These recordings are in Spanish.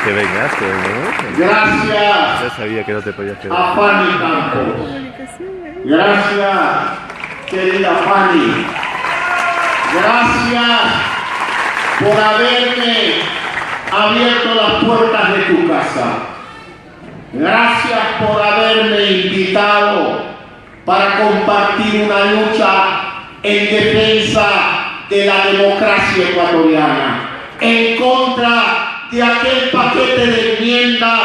que vengaste, ¿no? Gracias Ya sabía que no te podías quedar. a Fanny Campos. Gracias, querida Fanny. Gracias por haberme abierto las puertas de tu casa. Gracias por haberme invitado para compartir una lucha en defensa de la democracia ecuatoriana, en contra de aquel paquete de enmiendas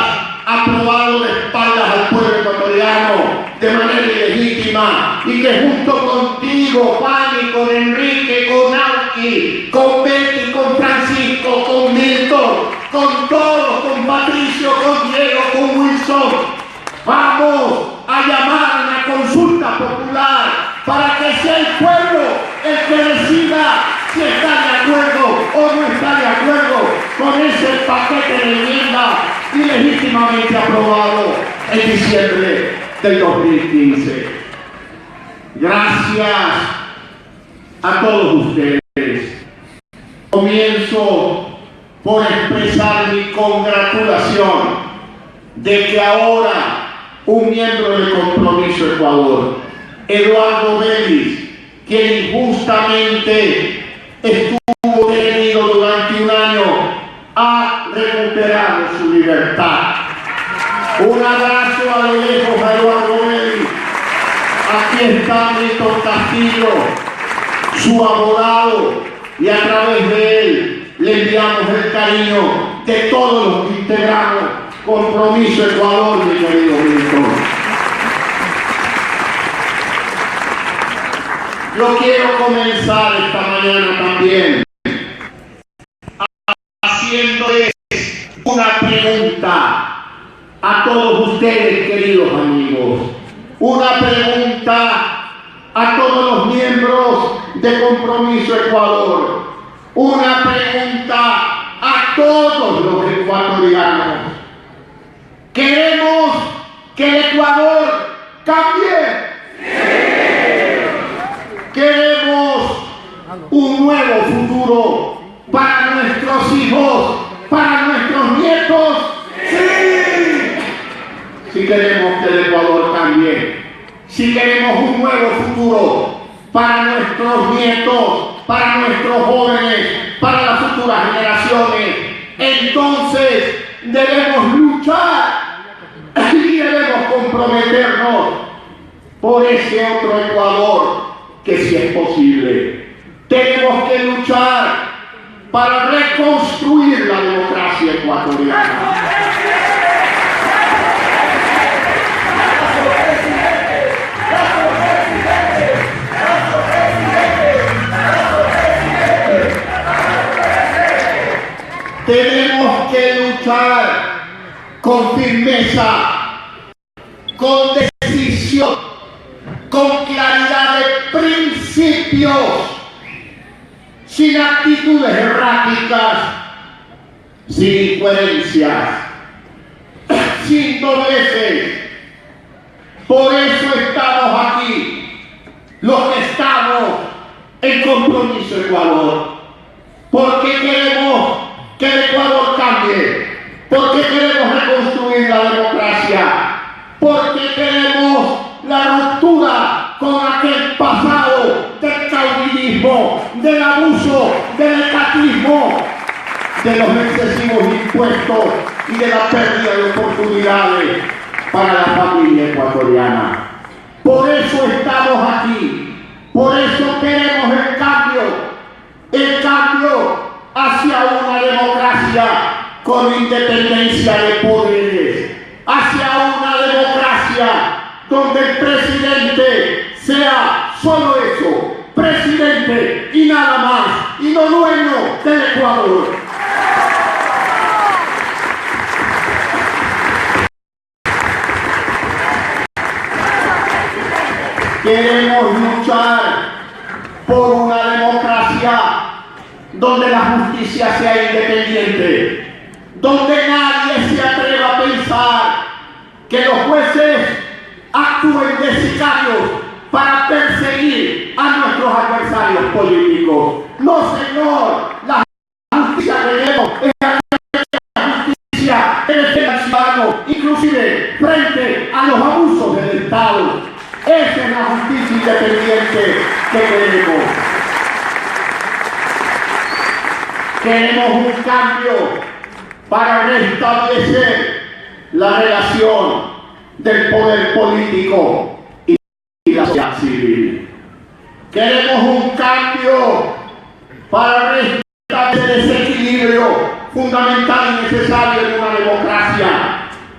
aprobado de espaldas al pueblo ecuatoriano de manera ilegítima, y que junto contigo, Fanny, con Enrique, con Auki, con Betty, con Francisco, con Milton, con todos, con Patricio, con Diego, con Wilson, vamos a llamar a una consulta popular para que sea el pueblo el que decida si está de acuerdo o no está de acuerdo con ese paquete de enmiendas ilegítimamente aprobado en diciembre del 2015. Gracias a todos ustedes. Comienzo por expresar mi congratulación de que ahora un miembro del Compromiso Ecuador, Eduardo Vélez, quien injustamente estuvo detenido durante un año, ha recuperado su libertad. Un abrazo a lo lejos a Eduardo Vélez. Aquí está Milton Castillo, su abogado, y a través de él le enviamos el cariño de todos los que integramos Compromiso Ecuador, mi querido Milton. Yo quiero comenzar esta mañana también haciéndoles una pregunta a todos ustedes, queridos amigos. Una pregunta a todos los miembros de Compromiso Ecuador. Una pregunta a todos los ecuatorianos. ¿Queremos que el Ecuador cambie? Queremos un nuevo futuro para nuestros hijos, para nuestros nietos. ¡Sí! Si queremos que el Ecuador cambie, si queremos un nuevo futuro para nuestros nietos, para nuestros jóvenes, para las futuras generaciones, entonces debemos luchar y debemos comprometernos por ese otro Ecuador que sí es posible. Tenemos que luchar para reconstruir la democracia ecuatoriana. Tenemos que luchar con firmeza, con decisión, con claridad de principios, sin actitudes erráticas, sin incoherencias, sin dobleces. Por eso estamos aquí, los que estamos en Compromiso Ecuador, porque queremos que el Ecuador cambie, porque queremos reconstruir la democracia, porque queremos la ruptura con aquel pasado del caudillismo, del abuso, del estatismo, de los excesivos impuestos y de la pérdida de oportunidades para la familia ecuatoriana. Por eso estamos aquí, por eso queremos el cambio hacia una democracia con independencia de poderes, hacia una democracia donde el presidente sea solo eso, presidente y nada más, y no dueño del Ecuador. Queremos luchar por una democracia donde la justicia sea independiente, donde nadie se atreva a pensar que los jueces actúen de sicarios para perseguir a nuestros adversarios políticos. No, señor, la justicia que queremos es la justicia independiente que queremos. Queremos un cambio para restablecer la relación del poder político y la sociedad civil. Queremos un cambio para restablecer ese equilibrio fundamental y necesario en una democracia.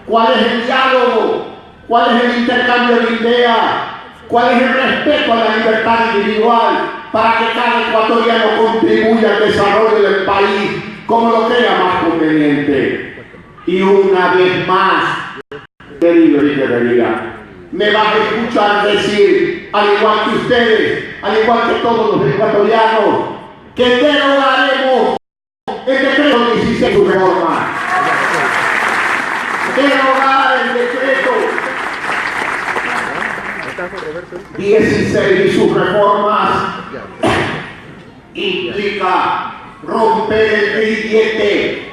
¿Cuál es el diálogo? ¿Cuál es el intercambio de ideas? ¿Cuál es el respeto a la libertad individual para que cada ecuatoriano contribuya al desarrollo del país como lo crea más conveniente? Y una vez más, querido y querida, me vas a escuchar decir, al igual que ustedes, al igual que todos los ecuatorianos, que derogaremos el decreto 16 su reforma. Derogar el decreto 16 y sus reformas implica romper el grillete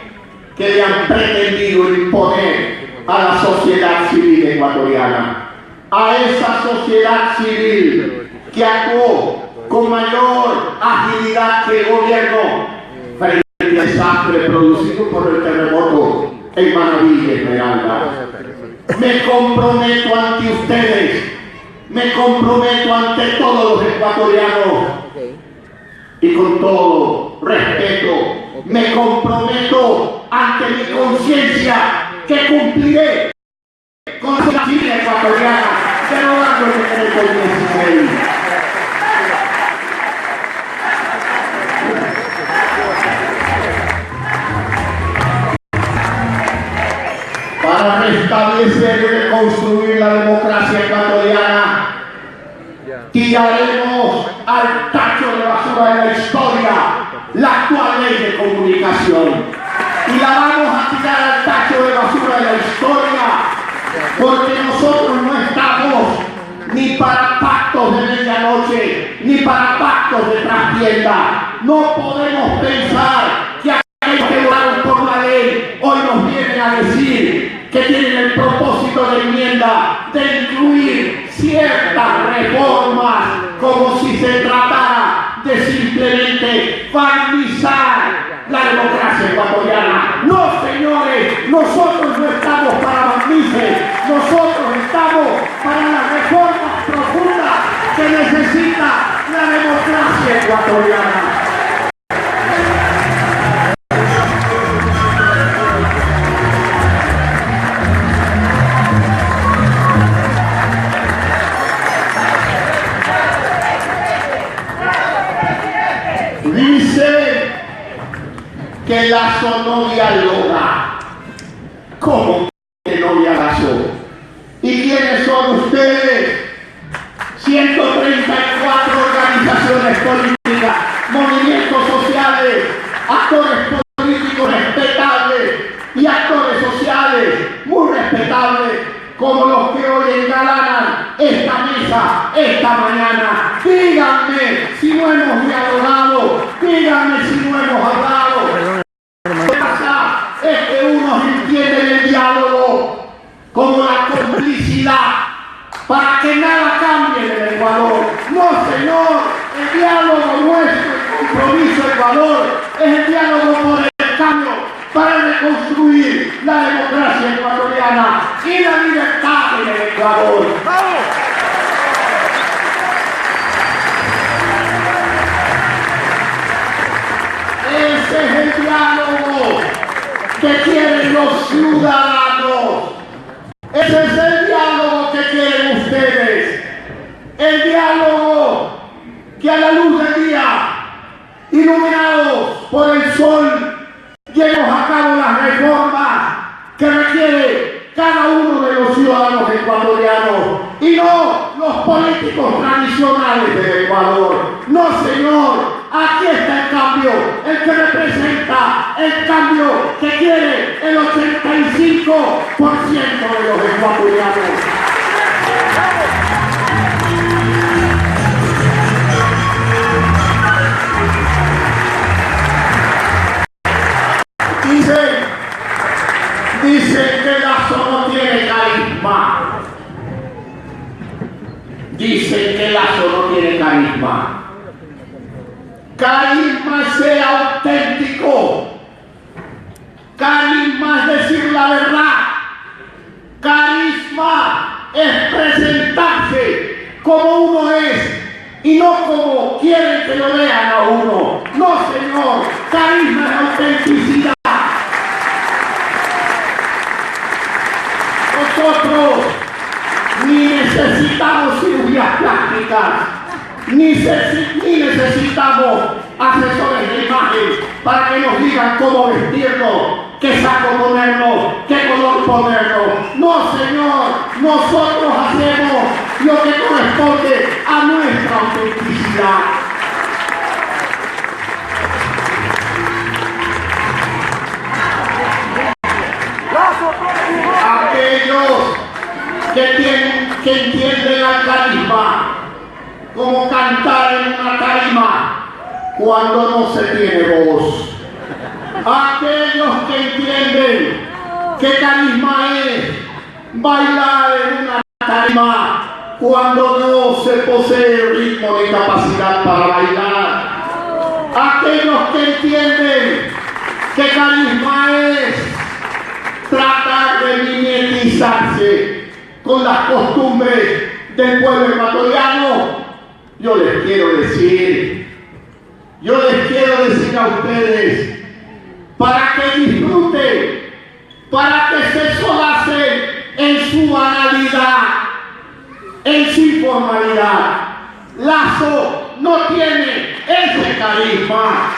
que le han pretendido imponer a la sociedad civil ecuatoriana, a esa sociedad civil que actuó con mayor agilidad que el gobierno frente al desastre producido por el terremoto en Manabí y Esmeralda. Me comprometo ante ustedes, me comprometo ante todos los ecuatorianos y con todo respeto, me comprometo ante mi conciencia que cumpliré con la sociedad civil ecuatoriana, derogando el decreto 16. Para restablecer y reconstruir la democracia ecuatoriana, tiraremos al tacho de basura de la historia la actual ley de comunicación. Y la vamos a tirar al tacho de basura de la historia, porque nosotros no estamos ni para pactos de medianoche, ni para pactos de trastienda. No podemos pensar que aquellos que votaron por la ley hoy nos vienen a decir que tienen el propósito de enmienda de incluir ciertas reformas como si se tratara de simplemente barnizar la democracia ecuatoriana. No, señores, nosotros no estamos para barnices, nosotros estamos para las reformas profundas que necesita la democracia ecuatoriana. Dice que Lazo no dialoga. ¿Cómo que no dialoga? ¿Y quiénes son ustedes? 134 organizaciones políticas, movimientos sociales, actores políticos respetables y actores sociales muy respetables, como los que hoy engalanan esta mesa esta mañana. Díganme si no hemos dialogado, díganme si no hemos hablado. Lo que pasa es que unos entienden el diálogo como la complicidad para que nada cambie en el Ecuador. No, señor, el diálogo nuestro, el compromiso Ecuador, es el diálogo por el cambio, para reconstruir la democracia ecuatoriana y la libertad en el Ecuador. ¡Vamos! Ese es el diálogo que quieren los ciudadanos. Ese es el diálogo que quieren ustedes. El diálogo que a la luz del día, iluminados por el sol, llevemos a cabo las reformas que requiere cada uno de los ciudadanos ecuatorianos y no los políticos tradicionales del Ecuador. No, señor, aquí está el cambio, el que representa el cambio que quiere el 85% de los ecuatorianos. Dicen que Lazo no tiene carisma. Dicen que Lazo no tiene carisma. Carisma es ser auténtico. Carisma es decir la verdad. Carisma es presentarse como uno es y no como quieren que lo vean a uno. No, señor. Carisma es autenticidad. Nosotros ni necesitamos cirugías plásticas, ni necesitamos asesores de imagen para que nos digan cómo vestirnos, qué saco ponernos, qué color ponernos. No, señor, nosotros hacemos lo que corresponde a nuestra autenticidad. Aquellos que entienden al carisma como cantar en una tarima cuando no se tiene voz. Aquellos que entienden que carisma es bailar en una tarima cuando no se posee ritmo ni capacidad para bailar. Aquellos que entienden que carisma es tratar de mimetizarse con las costumbres del pueblo ecuatoriano, yo les quiero decir a ustedes, para que disfruten, para que se solacen en su banalidad, en su informalidad. Lazo no tiene ese carisma.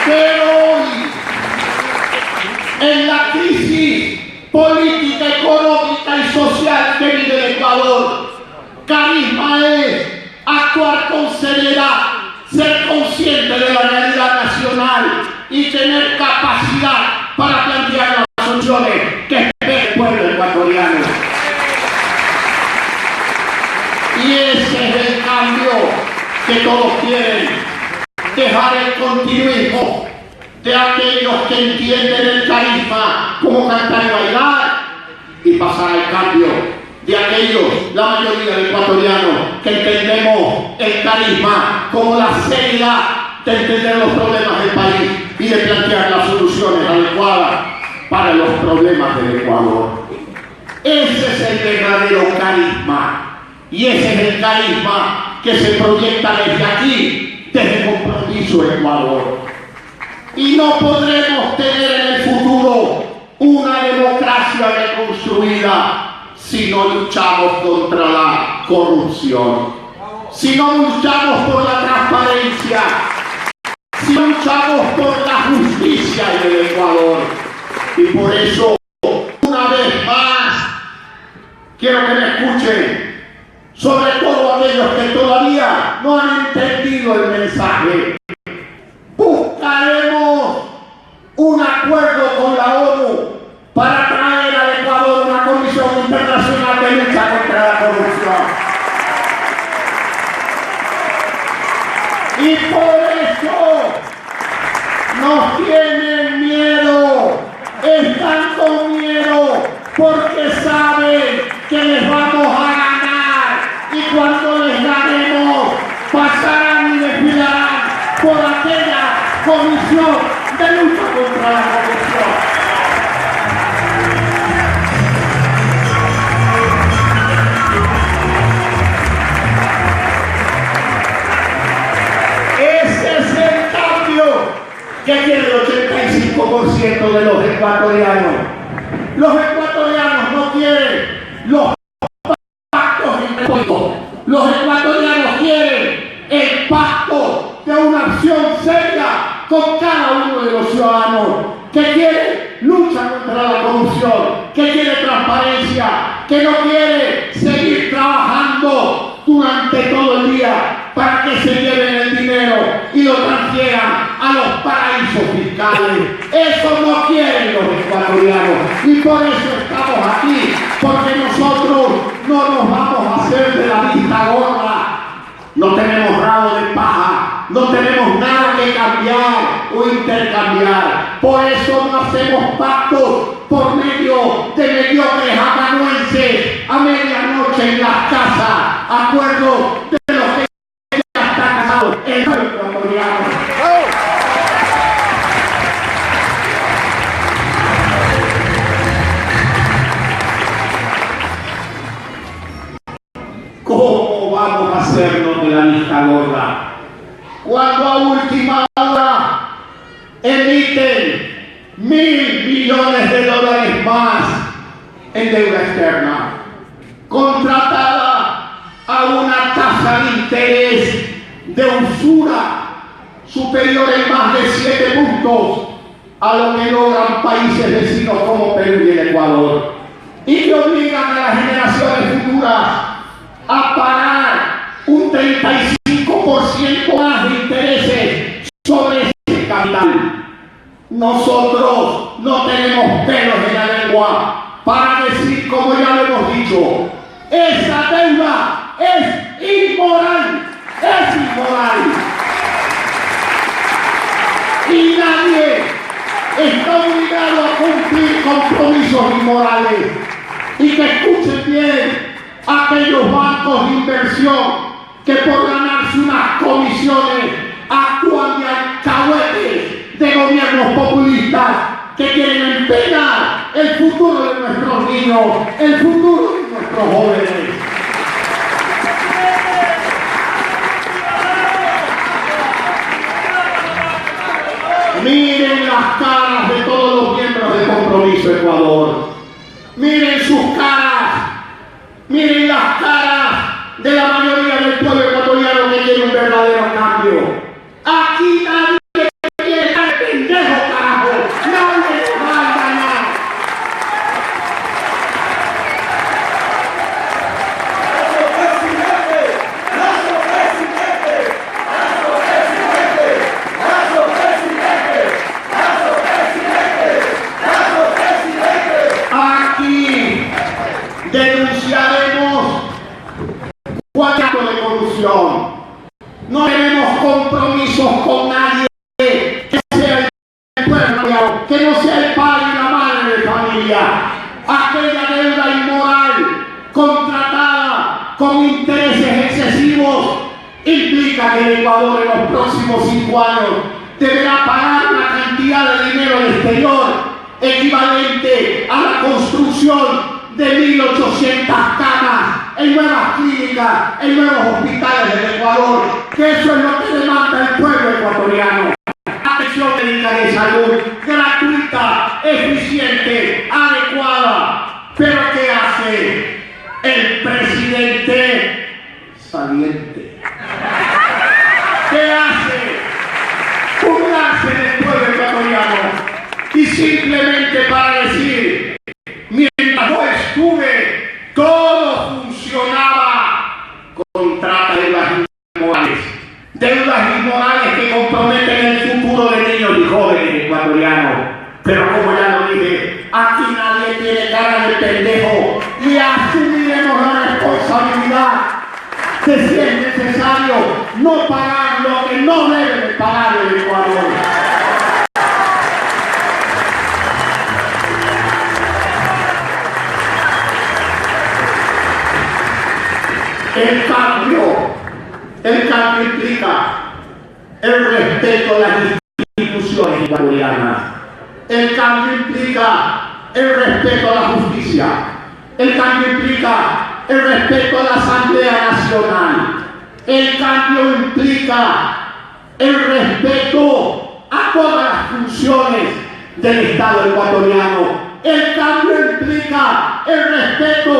Pero hoy, en la crisis política, económica y social que vive el Ecuador, carisma es actuar con seriedad, ser consciente de la realidad nacional y tener capacidad para plantear las soluciones que espera el pueblo ecuatoriano. Y ese es el cambio que todos quieren. Dejar el continuismo de aquellos que entienden el carisma como cantar y bailar y pasar al cambio de aquellos, la mayoría de ecuatorianos, que entendemos el carisma como la seriedad de entender los problemas del país y de plantear las soluciones adecuadas para los problemas del Ecuador. Ese es el verdadero carisma y ese es el carisma que se proyecta desde aquí, desde Compromiso Ecuador. Y no podremos tener en el futuro una democracia reconstruida si no luchamos contra la corrupción, si no luchamos por la transparencia, si no luchamos por la justicia en el Ecuador. Y por eso, una vez más, quiero que me escuchen, sobre todo aquellos que todavía no han entendido el mensaje. Buscaremos un acuerdo con la ONU para traer al Ecuador una comisión internacional de lucha contra la corrupción. Y por eso nos tienen miedo, están con miedo, porque saben que les vamos a ganar. Y cuando les ganemos, pasarán y desfilarán por aquella comisión de lucha contra la corrupción. Ese es el cambio que quiere el 85% de los ecuatorianos. Los ecuatorianos no quieren los pactos históricos. Los ecuatorianos quieren el pacto de una acción seria con cada uno de los ciudadanos, que quiere lucha contra la corrupción, que quiere transparencia, que no quiere seguir trabajando durante todo el día para que se lleven el dinero y lo transfieran a los paraísos fiscales. Eso no quieren los ecuatorianos y por eso estamos aquí, porque nosotros no nos vamos a hacer de la vista gorda. No tenemos rabo de paja, no tenemos nada que cambiar o intercambiar. Por eso no hacemos pactos, por medio de mediocres amanuenses a medianoche en las casas, acuerdo de los que ya están casados el pueblo ecuatoriano. ¿Cómo vamos a hacernos de la vista gorda cuando a última hora emiten $1.000 millones más en deuda externa, contratada a una tasa de interés de usura superior en más de 7 puntos a lo que logran países vecinos como Perú y el Ecuador, y que obligan a las generaciones futuras a pagar un 35% más de intereses sobre ese capital. Nosotros no tenemos pelos en la lengua para decir, como ya lo hemos dicho, esa deuda es inmoral, es inmoral. Y nadie está obligado a cumplir compromisos inmorales. Y que escuchen bien aquellos bancos de inversión que por ganarse unas comisiones actúan de alcahuetes de gobiernos populistas que quieren empeñar el futuro de nuestros niños, el futuro de nuestros jóvenes. Miren las caras de todos los miembros de Compromiso Ecuador. Miren sus caras. Miren las caras de la mayoría del pueblo ecuatoriano que quiere un verdadero cambio. Aquí nadie quiere estar pendejo, carajo. Nadie nos va a engañar. Aquí denunciaremos cualquier acto de corrupción. No tenemos compromisos con nadie que sea el pueblo, que no sea el padre y la madre de familia. Aquella deuda inmoral contratada con intereses excesivos implica que el Ecuador en los próximos 5 años deberá pagar una cantidad de dinero al exterior equivalente a la construcción de 1.800 camas en nuevas clínicas, en nuevos hospitales del Ecuador, que eso es lo que demanda el pueblo ecuatoriano. Atención médica de salud gratuita, eficiente, adecuada. Pero ¿qué hace el presidente saliente? ¿Qué hace? Burlarse del pueblo ecuatoriano y simplemente para decir: mientras yo estuve, todo funcionaba. Contrata deudas inmorales. Deudas inmorales que comprometen el futuro de niños y jóvenes ecuatorianos. Pero como ya lo dije, aquí nadie tiene cara de pendejo y asumiremos la responsabilidad de, si es necesario, no pagar lo que no debe de pagar el Ecuador. El cambio implica el respeto a las instituciones ecuatorianas. El cambio implica el respeto a la justicia. El cambio implica el respeto a la Asamblea Nacional. El cambio implica el respeto a todas las funciones del Estado ecuatoriano. El cambio implica el respeto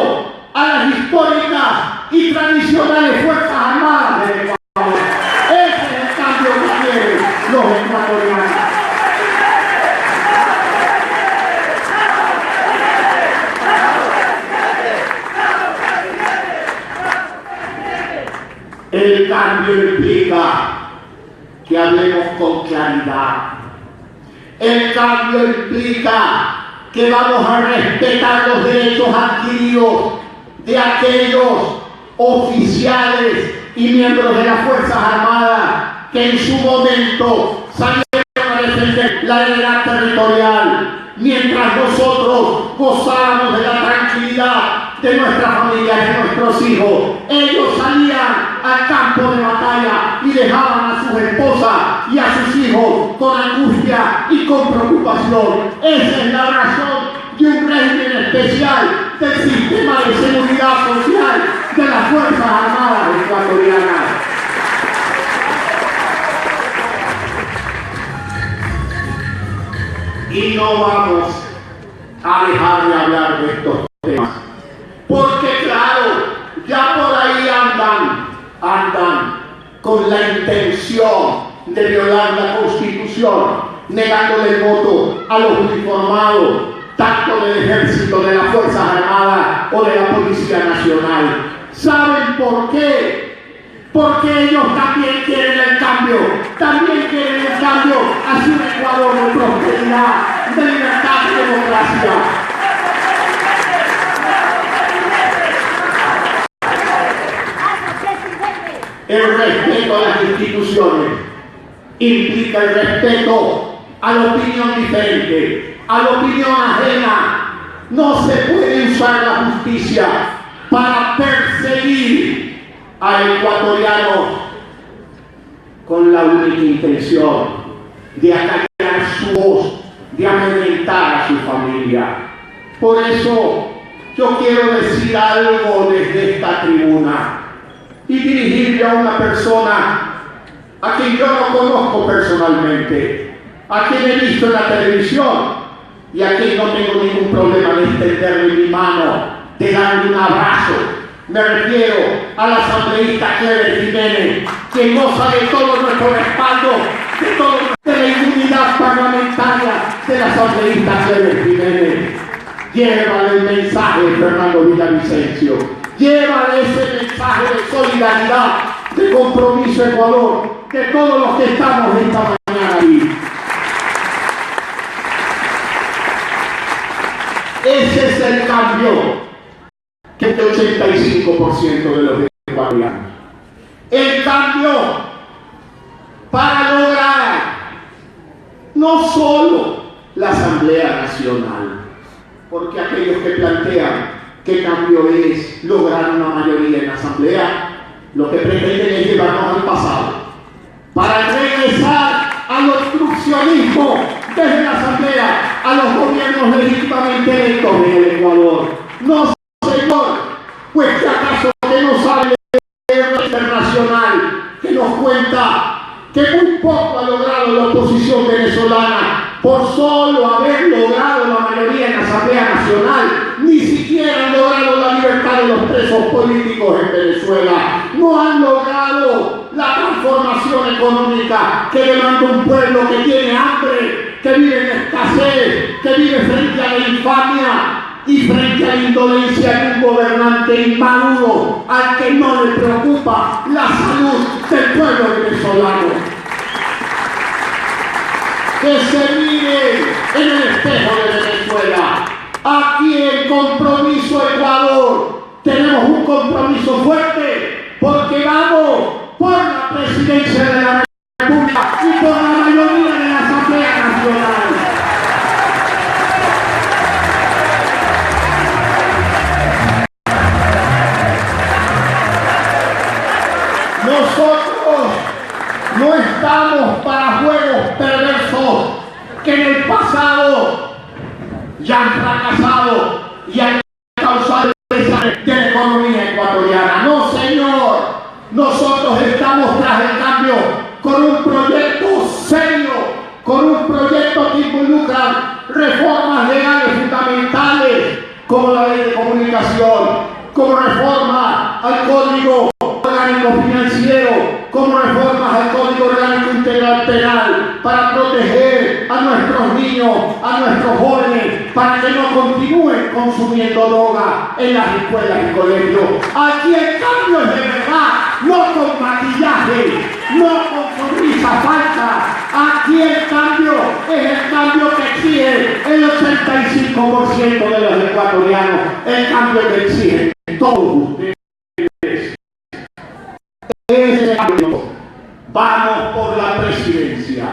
a las históricas y tradicionales Fuerzas Armadas del Ecuador. Ese es el cambio que quieren los ecuatorianos. El cambio implica que hablemos con claridad. El cambio implica que vamos a respetar los derechos adquiridos de aquellos oficiales y miembros de las Fuerzas Armadas que en su momento salieron a defender la unidad territorial. mientras nosotros gozábamos de la tranquilidad de nuestra familia, de nuestros hijos. Ellos salían al campo de batalla y dejaban a sus esposas y a sus hijos con angustia y con preocupación. Esa es la razón de un régimen especial del sistema de seguridad social de las Fuerzas Armadas ecuatorianas. Y no vamos a dejar de hablar de estos temas, porque claro, ya por ahí andan con la intención de violar la Constitución, negándole el voto a los uniformados, tanto del Ejército, de las Fuerzas Armadas o de la Policía Nacional. ¿Saben por qué? Porque ellos también quieren el cambio, también quieren el cambio hacia un Ecuador de prosperidad, de libertad y democracia. El respeto a las instituciones implica el respeto a la opinión diferente, a la opinión ajena. No se puede usar la justicia para perseguir a ecuatorianos con la única intención de acallar su voz, de amedrentar a su familia. Por eso yo quiero decir algo desde esta tribuna y dirigirle a una persona a quien yo no conozco personalmente, a quien he visto en la televisión y a quien no tengo ningún problema de extenderle mi mano, de darle un abrazo. Me refiero al asambleísta Clever Jiménez, quien goza de todo nuestro respaldo, de la inmunidad parlamentaria del asambleísta Clever Jiménez. Llévale el mensaje de Fernando Villavicencio, llévale ese mensaje de solidaridad, de compromiso Ecuador, de todos los que estamos esta mañana aquí. Ese es el cambio que el 85% de los ecuatorianos. El cambio para lograr no solo la Asamblea Nacional, porque aquellos que plantean qué cambio es lograr una mayoría en la Asamblea, lo que pretenden es llevarnos al pasado, para regresar al obstruccionismo desde la Asamblea a los gobiernos legítimamente electos en el Ecuador. No, señor, pues que acaso que no sabe de guerra internacional, que nos cuenta que muy poco ha logrado la oposición venezolana por solo haber logrado la mayoría en la Asamblea Nacional. Ni siquiera han logrado la libertad de los presos políticos en Venezuela. No han logrado la transformación económica que demanda un pueblo que tiene hambre, que vive en escasez, que vive frente a la infamia y frente a la indolencia de un gobernante inmaduro al que no le preocupa la salud del pueblo venezolano. Que se mire en el espejo de Venezuela. Aquí en Compromiso Ecuador tenemos un compromiso fuerte porque vamos por la presidencia de la República y por la mayoría de la Asamblea Nacional. Nosotros no estamos para juegos perversos que en el pasado ya han fracasado y han causado el desastre de la economía ecuatoriana. No, señor, nosotros estamos tras el cambio con un proyecto serio, con un proyecto que involucra reformas legales fundamentales como la ley de comunicación, como reforma al Código Orgánico Financiero, como reformas al Código Orgánico Integral Penal, para proteger a nuestros niños, a nuestros jóvenes, para que no continúen consumiendo droga en las escuelas y colegios. Aquí el cambio es de verdad, no con maquillaje, no con sonrisa falsa. Aquí el cambio es el cambio que exige el 85% de los ecuatorianos, el cambio que exigen todos ustedes. Ese cambio. Vamos por la presidencia,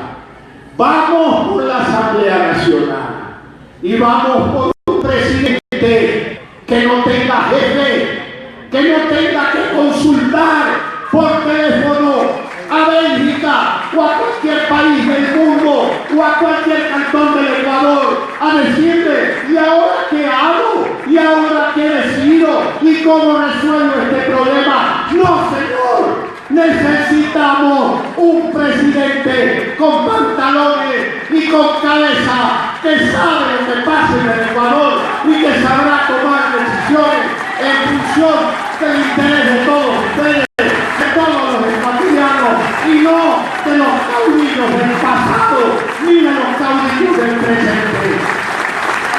vamos por la Asamblea Nacional Y vamos por un presidente que no tenga jefe, que no tenga que consultar por teléfono a Bélgica o a cualquier país del mundo o a cualquier cantón del Ecuador a decirle: ¿y ahora qué hago? ¿Y ahora qué decido? ¿Y cómo resuelvo este problema? No, señor. Necesitamos un presidente con pantalones y con cabeza que sabe lo que pasa en el Ecuador y que sabrá tomar decisiones en función del interés de todos ustedes, de todos los ecuatorianos, y no de los caudillos del pasado ni de los caudillos del presente.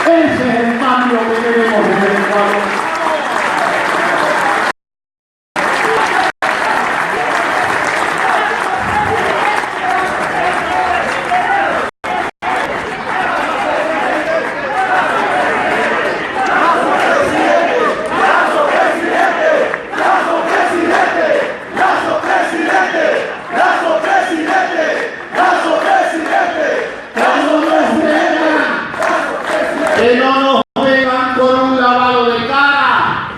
Ese es el cambio que queremos en el Ecuador. Que no nos vengan con un lavado de cara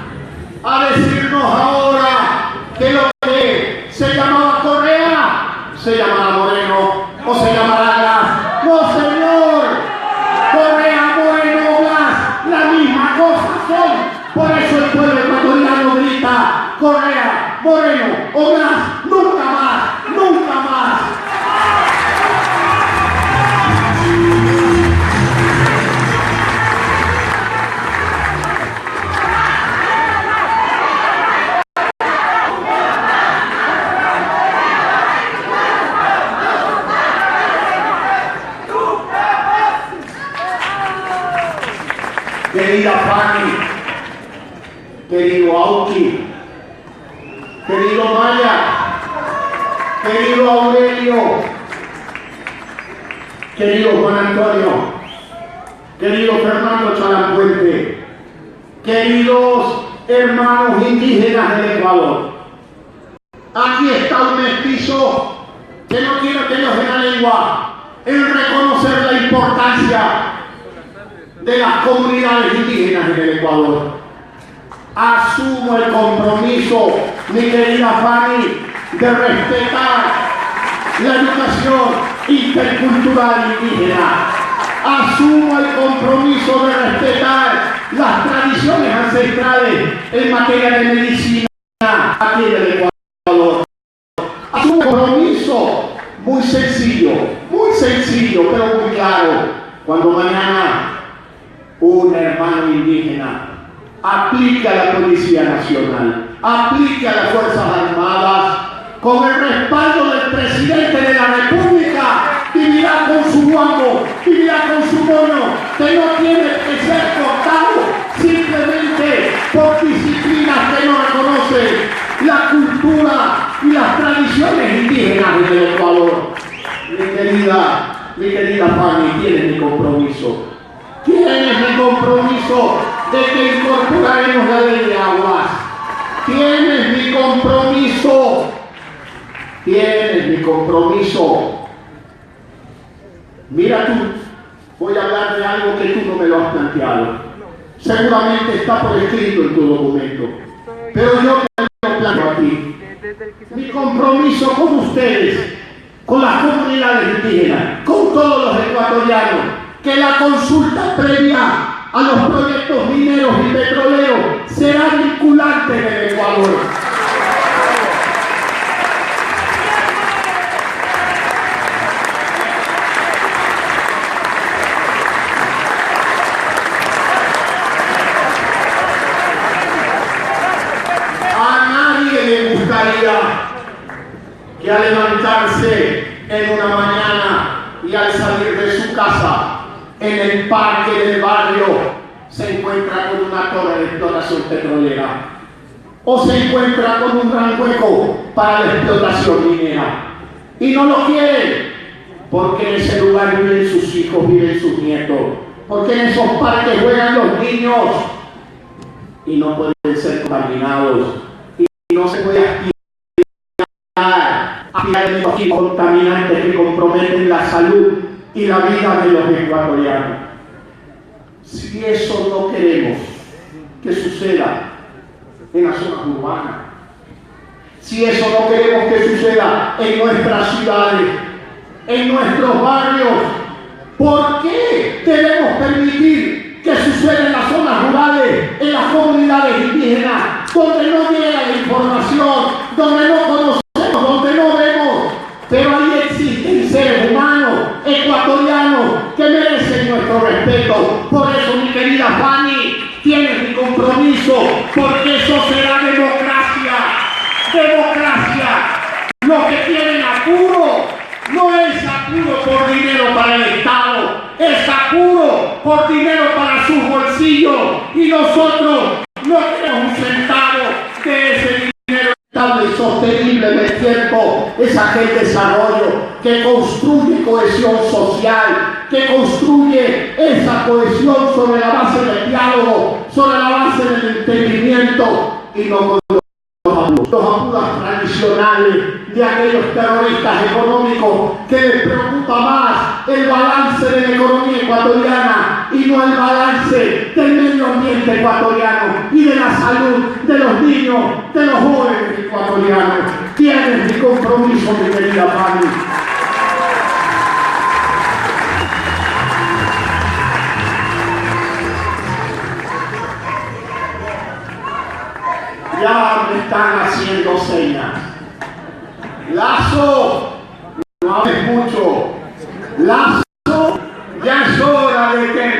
a decirnos ahora que lo que se llamaba Correa se llamará Moreno o se llamará Glass. No, señor. Correa, Moreno, Glass, la misma cosa son. Por eso el pueblo ecuatoriano grita: Correa, Moreno o Glass, nunca más, nunca más. Querida Fanny, querido Auki, querido Maya, querido Aurelio, querido Juan Antonio, querido Fernando Chalampuente, queridos hermanos indígenas del Ecuador, aquí está un mestizo que no quiero que nos dé la lengua en reconocer la importancia de las comunidades indígenas en el Ecuador. Asumo el compromiso, mi querida Fanny, de respetar la educación intercultural indígena. Asumo el compromiso de respetar las tradiciones ancestrales en materia de medicina aquí en el Ecuador. Asumo un compromiso muy sencillo, pero muy claro. Cuando mañana un hermano indígena aplica a la Policía Nacional, aplica a las Fuerzas Armadas, con el respaldo del presidente de la República, vivirá con su guapo, vivirá con su mono, que no tiene que ser cortado simplemente por disciplinas que no reconocen la cultura y las tradiciones indígenas del Ecuador. Mi querida Fanny, tiene mi compromiso. Tienes mi compromiso de que incorporaremos la ley de aguas. Tienes mi compromiso. Tienes mi compromiso. Mira tú, voy a hablar de algo que tú no me lo has planteado. Seguramente está por escrito en tu documento, pero yo te lo planteo a ti. Mi compromiso con ustedes, con las comunidades indígenas, con todos los ecuatorianos, que la consulta previa a los proyectos mineros y petroleros será vinculante en el Ecuador. A nadie le gustaría que al levantarse en una mañana y al salir de su casa, en el parque del barrio, se encuentra con una torre de explotación petrolera o se encuentra con un gran hueco para la explotación minera y no lo quiere, porque en ese lugar viven sus hijos, viven sus nietos, porque en esos parques juegan los niños y no pueden ser contaminados y no se puede aspirar elementos contaminantes que comprometen la salud y la vida de los ecuatorianos. Si eso no queremos que suceda en las zonas urbanas, si eso no queremos que suceda en nuestras ciudades, en nuestros barrios, ¿por qué debemos permitir que suceda en las zonas rurales, en las comunidades indígenas, donde no llega la información, donde no conocemos, donde no vemos? Pero ahí existen seres humanos, ecuatorianos, que merecen nuestro respeto. Por eso, mi querida Fanny, tienes mi compromiso, porque eso será democracia. Democracia. Lo que tienen apuro no es apuro por dinero para el Estado, es apuro por dinero para sus bolsillos, y nosotros no queremos un centavo de ese dinero estable y sostenible en el tiempo. Es aquel desarrollo que construye cohesión social, que construye esa cohesión sobre la base del diálogo, sobre la base del entendimiento, y no con los apuros tradicionales de aquellos terroristas económicos que les preocupa más el balance de la economía ecuatoriana y no el balance del medio ambiente ecuatoriano y de la salud de los niños, de los jóvenes ecuatorianos. Tienes mi compromiso, mi querida Fanny. Ya me están haciendo señas. Lazo, no hables mucho. Lazo, ya es hora de que